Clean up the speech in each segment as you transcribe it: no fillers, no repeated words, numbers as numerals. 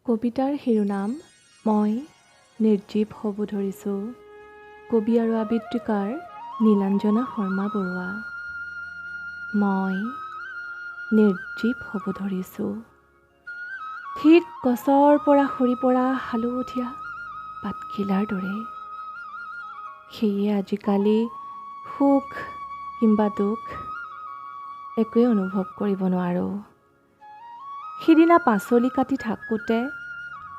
কবিতাৰ শিৰোনাম মই নিৰ্জীৱ হ'ব ধৰিছোঁ। কবি আৰু আবৃত্তিকাৰ নীলাঞ্জনা শৰ্মা বৰুৱা। মই নিৰ্জীৱ হ'ব ধৰিছোঁ। ঠিক গছৰ পৰা সৰি পৰা হালধীয়া পাতখিলাৰ দৰে। সেয়ে আজিকালি সুখ কিম্বা দুখ একোৱে অনুভৱ কৰিব নোৱাৰোঁ। সিদিনা পাচলি কাটি থাকোঁতে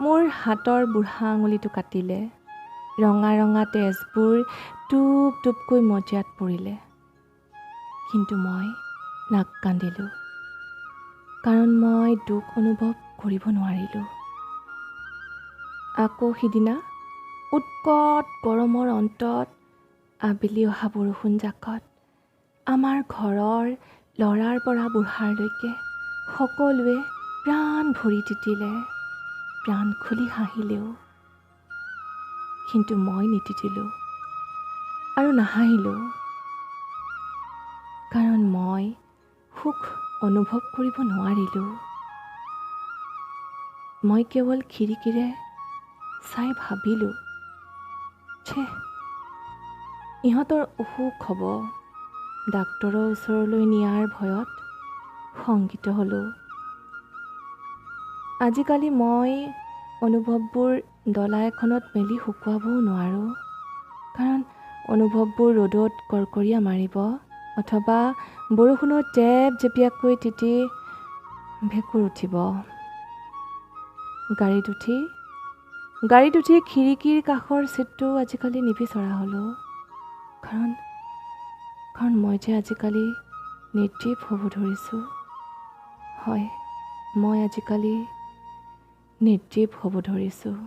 মোৰ হাতৰ বুঢ়া আঙুলিটো কাটিলে। ৰঙা ৰঙা তেজবোৰ টোপ টোপকৈ মজিয়াত পৰিলে। কিন্তু মই নাক কান্দিলোঁ, কাৰণ মই দুখ অনুভৱ কৰিব নোৱাৰিলোঁ। আকৌ সিদিনা উৎকট গৰমৰ অন্তত আবেলি অহা বৰষুণ জাকত আমাৰ ঘৰৰ ল'ৰাৰ পৰা বুঢ়াৰলৈকে সকলোৱে প্ৰাণ ভৰি তিতিলে, প্ৰাণ খুলি হাঁহিলেও। কিন্তু মই নিতিতিলোঁ আৰু নাহাঁহিলোঁ, কাৰণ মই সুখ অনুভৱ কৰিব নোৱাৰিলোঁ। মই কেৱল খিৰিকীৰে চাই ভাবিলোঁ, ইহঁতৰ অসুখ হ'ব। ডাক্তৰৰ ওচৰলৈ নিয়াৰ ভয়ত শংকিত হ'লোঁ। আজিকালি মই অনুভৱবোৰ ডলা এখনত মেলি শুকুৱাবও নোৱাৰোঁ, কাৰণ অনুভৱবোৰ ৰ'দত কৰ্কৰীয়া মাৰিব অথবা বৰষুণত জেপজেপীয়াকৈ তিতি ভেঁকুৰ উঠিব। গাড়ীত উঠি খিৰিকীৰ কাষৰ চিটটোও আজিকালি নিবিচৰা হ'লোঁ, কাৰণ মই যে আজিকালি নিৰ্জীৱ হ'ব ধৰিছোঁ। হয়, মই আজিকালি নিৰ্জীৱ হ'ব ধৰিছোঁ।